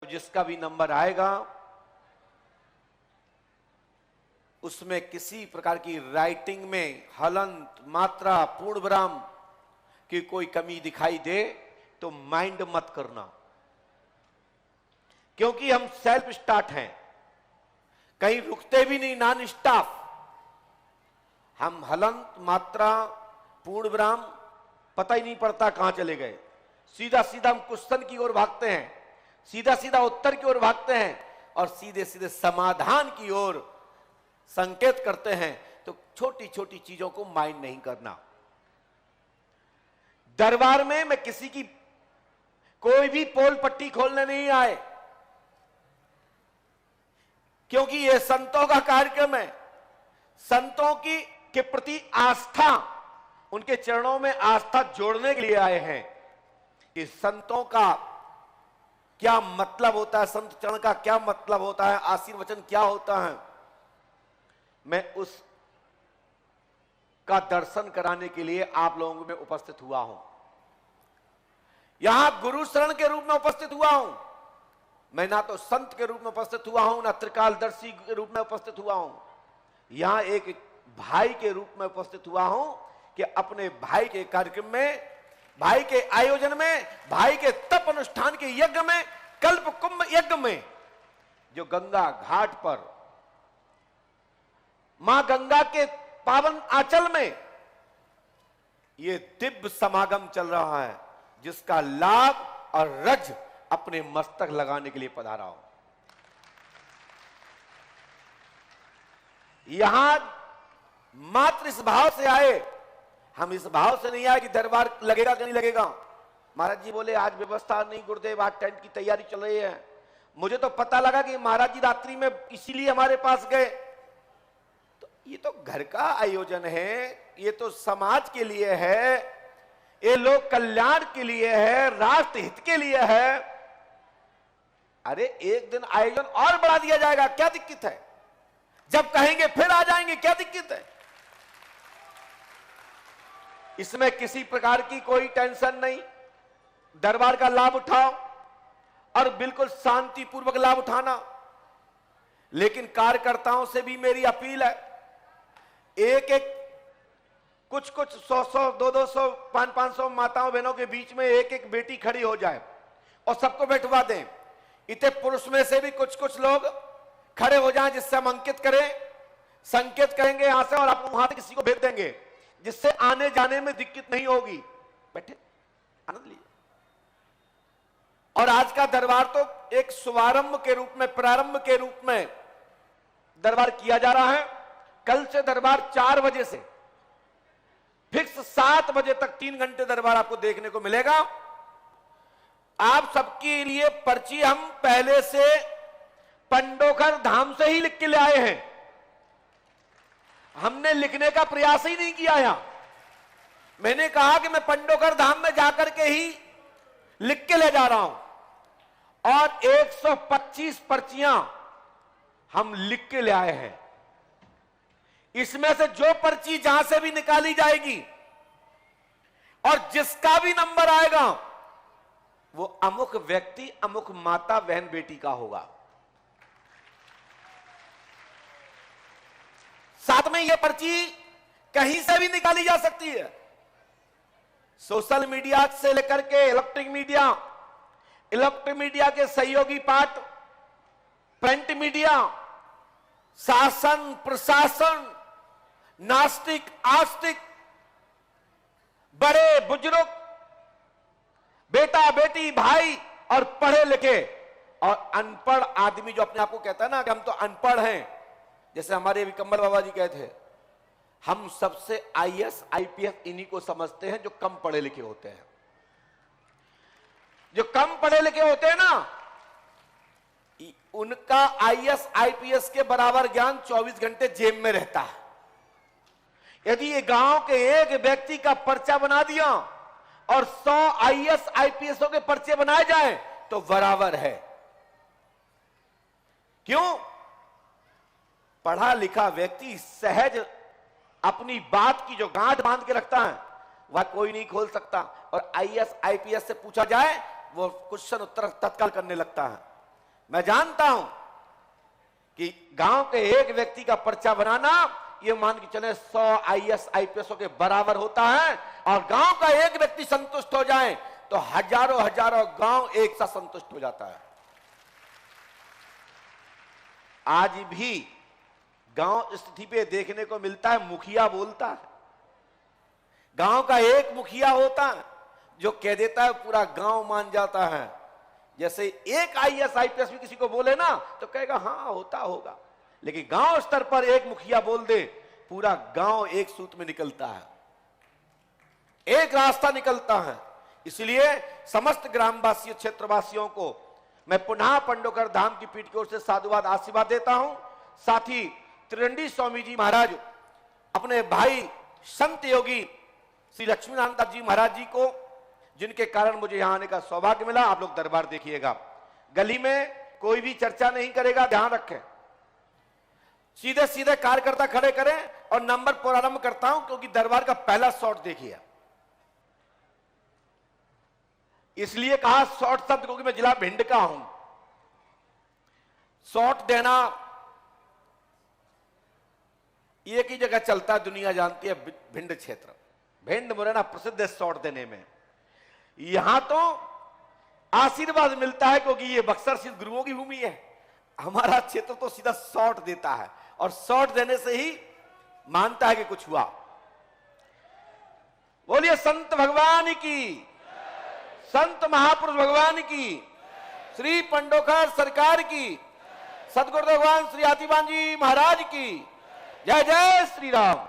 जिसका भी नंबर आएगा उसमें किसी प्रकार की राइटिंग में हलंत, मात्रा, पूर्ण विराम की कोई कमी दिखाई दे तो माइंड मत करना, क्योंकि हम सेल्फ स्टार्ट हैं, कहीं रुकते भी नहीं, नॉन स्टॉप। हम हलंत, मात्रा, पूर्ण विराम पता ही नहीं पड़ता कहां चले गए। सीधा सीधा हम क्वेश्चन की ओर भागते हैं, सीधा सीधा उत्तर की ओर भागते हैं और सीधे सीधे समाधान की ओर संकेत करते हैं। तो छोटी छोटी चीजों को माइंड नहीं करना। दरबार में मैं किसी की कोई भी पोल पट्टी खोलने नहीं आए, क्योंकि यह संतों का कार्यक्रम है। संतों की के प्रति आस्था, उनके चरणों में आस्था जोड़ने के लिए आए हैं कि संतों का क्या मतलब होता है, संत चरण का क्या मतलब होता है, आशीर्वचन क्या होता है। मैं उस का दर्शन कराने के लिए आप लोगों में उपस्थित हुआ हूं। यहां गुरु शरण के रूप में उपस्थित हुआ हूं। मैं ना तो संत के रूप में उपस्थित हुआ हूं, ना त्रिकालदर्शी के रूप में उपस्थित हुआ हूं। यहां एक भाई के रूप में उपस्थित हुआ हूं कि अपने भाई के कार्यक्रम में, भाई के आयोजन में, भाई के तप अनुष्ठान के यज्ञ में, कल्प कुंभ यज्ञ में, जो गंगा घाट पर मां गंगा के पावन आंचल में ये दिव्य समागम चल रहा है, जिसका लाभ और रज अपने मस्तक लगाने के लिए पधारा हूं। यहां मात्र इस भाव से आए, हम इस भाव से नहीं आए कि दरबार लगेगा कि नहीं लगेगा। महाराज जी बोले आज व्यवस्था नहीं गुरुदेव, आज टेंट की तैयारी चल रही है। मुझे तो पता लगा कि महाराज जी रात्रि में इसीलिए हमारे पास गए। तो ये तो घर का आयोजन है, ये तो समाज के लिए है, ये लोक कल्याण के लिए है, राष्ट्र हित के लिए है। अरे एक दिन आयोजन और बढ़ा दिया जाएगा, क्या दिक्कत है? जब कहेंगे फिर आ जाएंगे, क्या दिक्कत है? इसमें किसी प्रकार की कोई टेंशन नहीं। दरबार का लाभ उठाओ और बिल्कुल शांतिपूर्वक लाभ उठाना। लेकिन कार्यकर्ताओं से भी मेरी अपील है, एक एक कुछ 100-100, 200-200, 500-500 माताओं बहनों के बीच में एक एक बेटी खड़ी हो जाए और सबको बैठवा दें। इतने पुरुष में से भी कुछ लोग खड़े हो जाएं, जिससे हम अंकित करें, संकेत करेंगे यहां से और आप वहां से किसी को भेज देंगे, जिससे आने जाने में दिक्कत नहीं होगी। बैठे, आनंद लीजिए। और आज का दरबार तो एक शुभारंभ के रूप में, प्रारंभ के रूप में दरबार किया जा रहा है। कल से दरबार 4 बजे से फिक्स 7 बजे तक 3 घंटे दरबार आपको देखने को मिलेगा। आप सबके लिए पर्ची हम पहले से पंडोखर धाम से ही लिख के ले आए हैं। हमने लिखने का प्रयास ही नहीं किया यहां। मैंने कहा कि मैं पंडोखर धाम में जाकर के ही लिख के ले जा रहा हूं और 125 पर्चियां हम लिख के ले आए हैं। इसमें से जो पर्ची जहां से भी निकाली जाएगी और जिसका भी नंबर आएगा वो अमुक व्यक्ति, अमुक माता, बहन, बेटी का होगा। साथ में यह पर्ची कहीं से भी निकाली जा सकती है। सोशल मीडिया से लेकर के इलेक्ट्रिक मीडिया के सहयोगी पार्ट, प्रिंट मीडिया, शासन, प्रशासन, नास्तिक, आस्तिक, बड़े बुजुर्ग, बेटा बेटी, भाई और पढ़े लिखे और अनपढ़ आदमी, जो अपने आप को कहता है ना कि हम तो अनपढ़ हैं, जैसे हमारे विकम्बर बाबा जी कहते हैं, हम सबसे आईएएस आईपीएस इन्हीं को समझते हैं जो कम पढ़े लिखे होते हैं। जो कम पढ़े लिखे होते हैं ना, उनका आईएएस आईपीएस के बराबर ज्ञान 24 घंटे जेब में रहता है। यदि ये गांव के एक व्यक्ति का पर्चा बना दिया और 100 आईएएस आईपीएसओ के पर्चे बनाए जाएं तो बराबर है। क्यों? पढ़ा लिखा व्यक्ति सहज अपनी बात की जो गांठ बांध के रखता है वह कोई नहीं खोल सकता, और आईएएस आईपीएस से पूछा जाए वो क्वेश्चन उत्तर तत्काल करने लगता है। मैं जानता हूं कि गांव के एक व्यक्ति का पर्चा बनाना ये मान के चले 100 IAS IPS के बराबर होता है, और गांव का एक व्यक्ति संतुष्ट हो जाए तो हजारों हजारों गांव एक साथ संतुष्ट हो जाता है। आज भी गांव स्थिति पे देखने को मिलता है, मुखिया बोलता है, गांव का एक मुखिया होता है जो कह देता है, पूरा गांव मान जाता है। जैसे एक IAS IPS भी किसी को बोले ना तो कहेगा हाँ होता होगा, लेकिन गांव स्तर पर एक मुखिया बोल दे, पूरा गांव एक सूत्र में निकलता है, एक रास्ता निकलता है। इसलिए समस्त ग्रामवासियों, क्षेत्रवासियों को मैं पुनः पंडोकर धाम की पीठ की ओर से साधुवाद आशीर्वाद देता हूं। साथ ही त्रिदंडी स्वामी जी महाराज अपने भाई संत योगी श्री लक्ष्मीनारायण दास जी महाराज जी को, जिनके कारण मुझे यहां आने का सौभाग्य मिला। आप लोग दरबार देखिएगा, गली में कोई भी चर्चा नहीं करेगा, ध्यान रखें। सीधे सीधे कार्यकर्ता खड़े करें और नंबर प्रारंभ करता हूं, क्योंकि दरबार का पहला शॉट देखिए। इसलिए कहा शॉर्ट शब्द क्योंकि मैं जिला भिंड का हूं। शॉट देना एक ही जगह चलता है, दुनिया जानती है, भिंड क्षेत्र, भिंड मुरैना प्रसिद्ध है शॉट देने में। यहां तो आशीर्वाद मिलता है क्योंकि ये बक्सर सिद्ध गुरुओं की भूमि है। हमारा क्षेत्र तो सीधा शॉट देता है, और शॉट देने से ही मानता है कि कुछ हुआ। बोलिए संत भगवान की, संत महापुरुष भगवान की, श्री पंडोकर सरकार की, सदगुरुदेव भगवान श्री आतिबान जी महाराज की जय जय श्री राम।